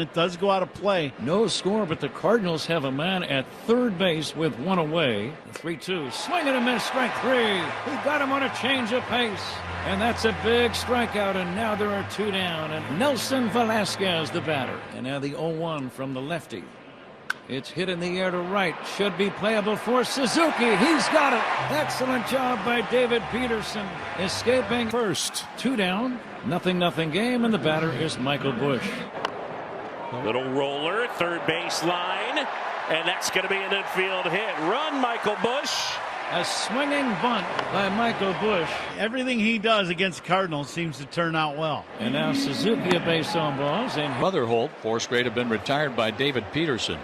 It does go out of play. No score, but the Cardinals have a man at third base with one away. 3-2, swing and a miss, strike three. He got him on a change of pace. And that's a big strikeout, and now there are two down. And Nelson Velasquez, the batter. And now the 0-1 from the lefty. It's hit in the air to right. Should be playable for Suzuki. He's got it. Excellent job by David Peterson. Escaping first. Two down. Nothing game, and the batter is Michael Busch. Little roller, third base line, and that's going to be an infield hit. Run, Michael Busch. A swinging bunt by Michael Busch. Everything he does against Cardinals seems to turn out well. And now Suzuki a base on balls. And Motherholt, four straight have been retired by David Peterson.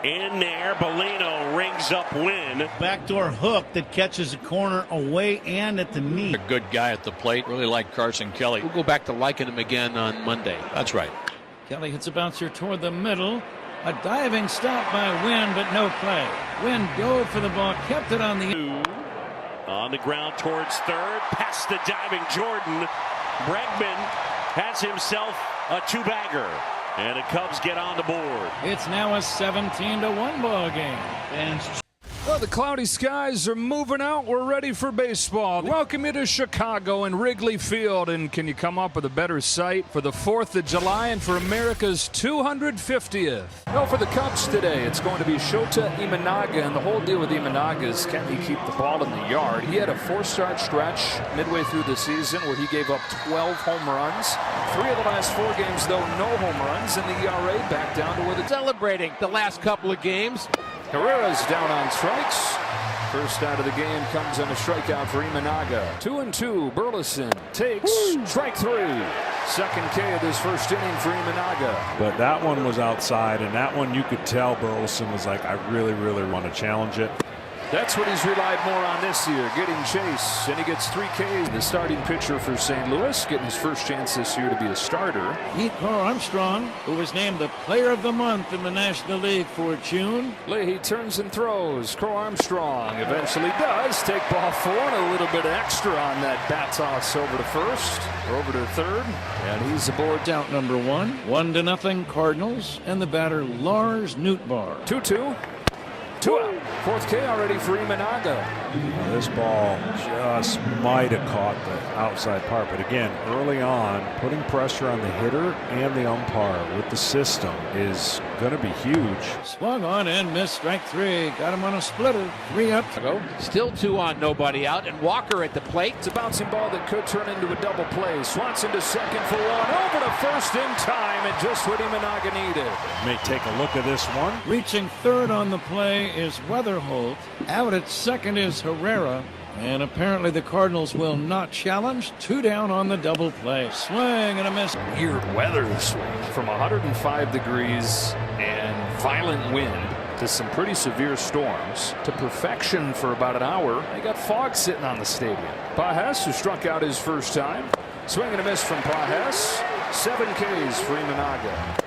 In there, Bellino rings up Wynn. Backdoor hook that catches a corner away and at the knee. A good guy at the plate. Really like Carson Kelly. We'll go back to liking him again on Monday. That's right. Kelly hits a bouncer toward the middle. A diving stop by Wynn, but no play. Wynn dove for the ball, kept it on the... On the ground towards third, past the diving Jordan. Bregman has himself a two-bagger. And the Cubs get on the board. It's now a 17-1 ball game. And well, the cloudy skies are moving out. We're ready for baseball. Welcome you to Chicago and Wrigley Field. And can you come up with a better site for the 4th of July and for America's 250th? No, for the Cubs today, it's going to be Shota Imanaga. And the whole deal with Imanaga is, can he keep the ball in the yard? He had a 4-start stretch midway through the season where he gave up 12 home runs. 3 of the last 4 games, though, no home runs. And the ERA back down to where the... Celebrating the last couple of games. Herrera's down on strikes. First out of the game comes on a strikeout for Imanaga. 2-2. Burleson takes strike 3. Second K of this first inning for Imanaga. But that one was outside, and that one you could tell Burleson was like, I really want to challenge it. That's what he's relied more on this year, getting chase, and he gets 3 Ks. The starting pitcher for St. Louis, getting his first chance this year to be a starter. Pete Crow Armstrong, who was named the Player of the Month in the National League for June. Leahy turns and throws. Crow Armstrong eventually does take ball 4 and a little bit extra on that bat toss over to first, or over to third, and he's aboard. Out number 1, 1-0 Cardinals, and the batter Lars Nootbaar. 2-2. 2 out. 4th K already for Imanaga. This ball just might have caught the outside part, but again, early on, putting pressure on the hitter and the umpire with the system is going to be huge. Swung on and missed, strike 3. Got him on a splitter. 3 up. Still 2 on, nobody out, and Walker at the plate. It's a bouncing ball that could turn into a double play. Swanson to second for 1, over to first in time, and just what Imanaga needed. May take a look at this one. Reaching third on the play is Weatherholt. Out at second is Herrera. And apparently the Cardinals will not challenge. 2 down on the double play. Swing and a miss. Weird weather this week. From 105 degrees and violent wind to some pretty severe storms to perfection for about an hour. They got fog sitting on the stadium. Pajes, who struck out his first time. Swing and a miss from Pajes. 7 Ks for Imanaga.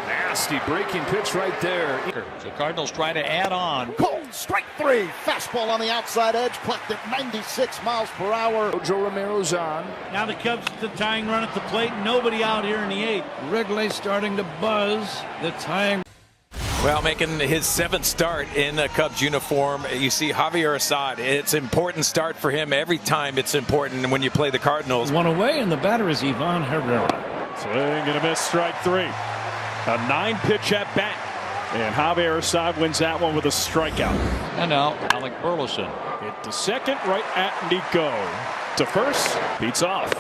Nasty breaking pitch right there. So Cardinals try to add on. Cold strike 3. Fastball on the outside edge, clocked at 96 miles per hour. Joe Romero's on. now the Cubs the tying run at the plate. Nobody out here in the 8th. Wrigley starting to buzz. The tying. Well, making his 7th start in a Cubs uniform, you see Javier Assad. It's an important start for him. Every time it's important when you play the Cardinals. 1 away, and the batter is Ivan Herrera. Swing and a miss, strike 3. A 9-pitch at bat. And Javier Assad wins that one with a strikeout. And now Alec Burleson. Hit to second, right at Nico. To first, beats off.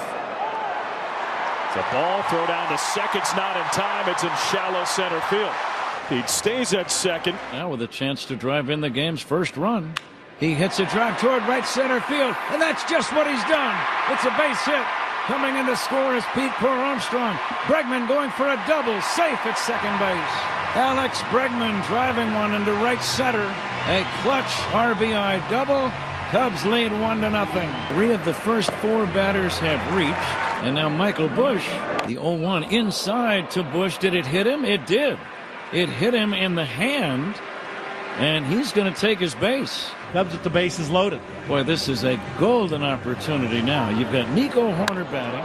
The ball throw down to second's not in time. It's in shallow center field. He stays at second. Now with a chance to drive in the game's first run. He hits a drive toward right center field, and that's just what he's done. It's a base hit. Coming in to score is Pete Crow Armstrong. Bregman going for a double, safe at second base. Alex Bregman driving one into right center. A clutch RBI double. Cubs lead 1-0. 3 of the first 4 batters have reached. And now Michael Busch, the 0-1 inside to Busch. Did it hit him? It did. It hit him in the hand, and he's going to take his base. Cubs with the bases loaded. Boy, this is a golden opportunity now. You've got Nico Horner batting.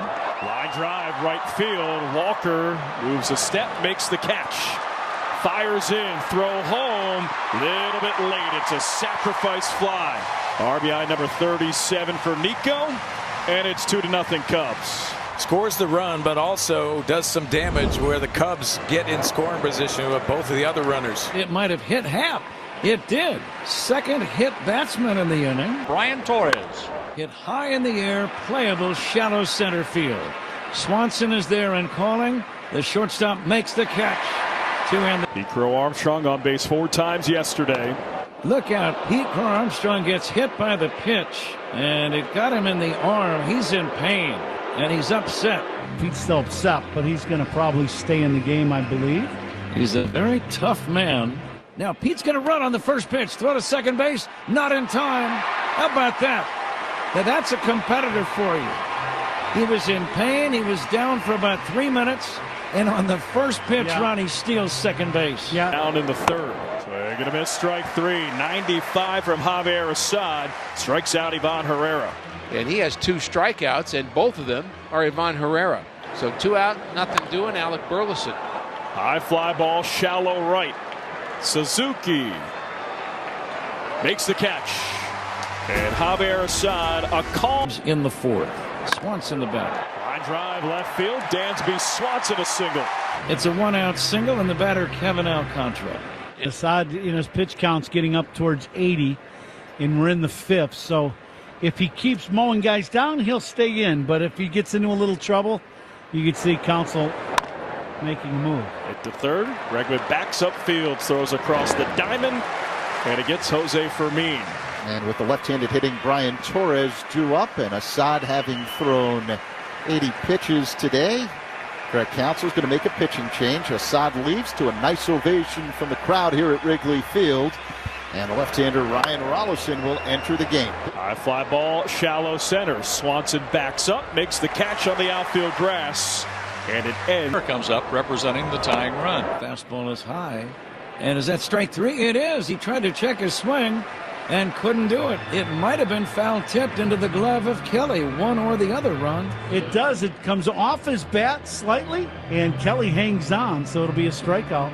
Line drive, right field. Walker moves a step, makes the catch. Fires in, throw home. Little bit late. It's a sacrifice fly. RBI number 37 for Nico, and it's 2-0 Cubs. Scores the run, but also does some damage where the Cubs get in scoring position with both of the other runners. It might have hit Happ. It did. Second hit batsman in the inning. Brian Torres. Hit high in the air, playable shallow center field. Swanson is there and calling. The shortstop makes the catch to end. Pete Crow Armstrong on base 4 times yesterday. Look out. Pete Crow Armstrong gets hit by the pitch, and it got him in the arm. He's in pain, and he's upset. Pete's still upset, but he's going to probably stay in the game, I believe. He's a very tough man. Now Pete's going to run on the first pitch, throw to second base, not in time. How about that? Now that's a competitor for you. He was in pain. He was down for about 3 minutes, and on the first pitch run, he steals second base. Down in the third. Swing and a miss, strike 3. 95 from Javier Assad. Strikes out Ivan Herrera. And he has 2 strikeouts, and both of them are Ivan Herrera. So 2 out, nothing doing. Alec Burleson. High fly ball, shallow right. Suzuki makes the catch. And Javier Assad, a calm in the fourth. Swanson the batter. Line drive left field. Dansby Swanson a single. It's a 1-out single, and the batter Kevin Alcantara. Assad, his pitch count's getting up towards 80, and we're in the 5th. So if he keeps mowing guys down, he'll stay in. But if he gets into a little trouble, you could see Counsell making a move. At the third, Bregman backs up field, throws across the diamond, and it gets Jose Fermin. And with the left-handed hitting, Brian Torres drew up, and Assad having thrown 80 pitches today. Greg Counsell's going to make a pitching change. Assad leaves to a nice ovation from the crowd here at Wrigley Field. And the left-hander Ryan Rollison will enter the game. High fly ball, shallow center. Swanson backs up, makes the catch on the outfield grass. And it ends. Here comes up representing the tying run. Fastball is high. And is that strike 3? It is. He tried to check his swing and couldn't do it. It might have been foul tipped into the glove of Kelly, one or the other, Ron. It does. It comes off his bat slightly, and Kelly hangs on, so it'll be a strikeout.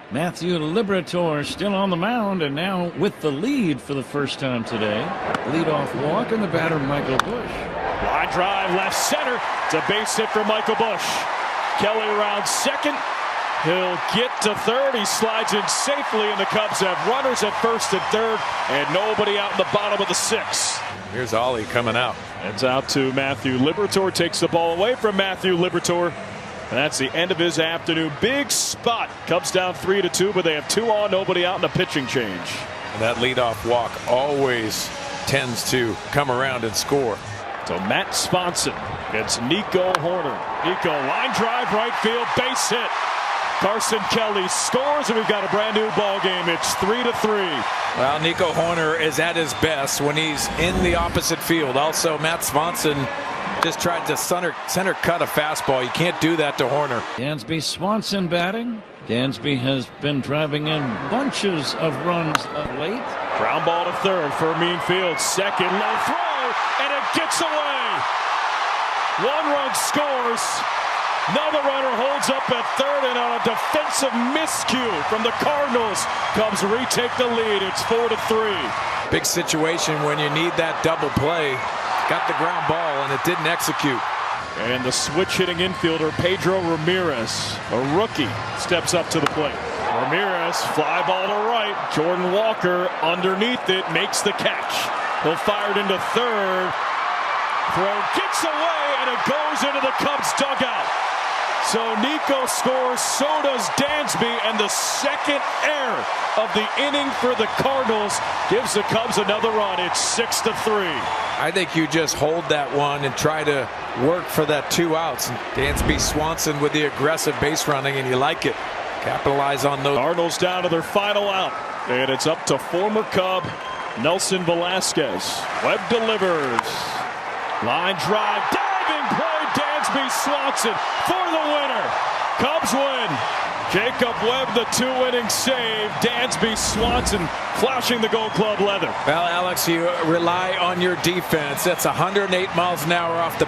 Matthew Liberatore still on the mound, and now with the lead for the first time today. Leadoff walk, and the batter Michael Busch. Line drive left center. It's a base hit for Michael Busch. Kelly around second. He'll get to third. He slides in safely, and the Cubs have runners at first and third, and nobody out in the bottom of the 6th. Here's Ollie coming out. It's out to Matthew Liberatore. Takes the ball away from Matthew Liberatore. And that's the end of his afternoon. Big spot. Cubs down 3-2, but they have 2 on, nobody out in a pitching change. And that leadoff walk always tends to come around and score. So Matt Swanson gets Nico Horner. Nico, line drive, right field, base hit. Carson Kelly scores, and we've got a brand new ball game. It's 3-3. Well, Nico Horner is at his best when he's in the opposite field. Also, Matt Swanson just tried to center cut a fastball. You can't do that to Horner. Dansby Swanson batting. Dansby has been driving in bunches of runs of late. Ground ball to third. Fermin field, second, low throw, and it gets away. 1 run scores. Another runner holds up at third, and on a defensive miscue from the Cardinals, Cubs retake the lead. It's 4-3. Big situation when you need that double play. Got the ground ball, and it didn't execute. And the switch-hitting infielder, Pedro Ramirez, a rookie, steps up to the plate. Ramirez, fly ball to right. Jordan Walker underneath it, makes the catch. He'll fire it into third. Throw gets away, and it goes into the Cubs dugout. So Nico scores, so does Dansby, and the second error of the inning for the Cardinals gives the Cubs another run. It's 6-3. I think you just hold that one and try to work for that 2 outs. Dansby Swanson with the aggressive base running, and you like it. Capitalize on those. Cardinals down to their final out, and it's up to former Cub Nelson Velasquez. Webb delivers. Line drive, diving play. Dansby Swanson for the winner. Cubs win. Jacob Webb, the 2-inning save. Dansby Swanson flashing the Gold Glove leather. Well, Alex, you rely on your defense. That's 108 miles an hour off the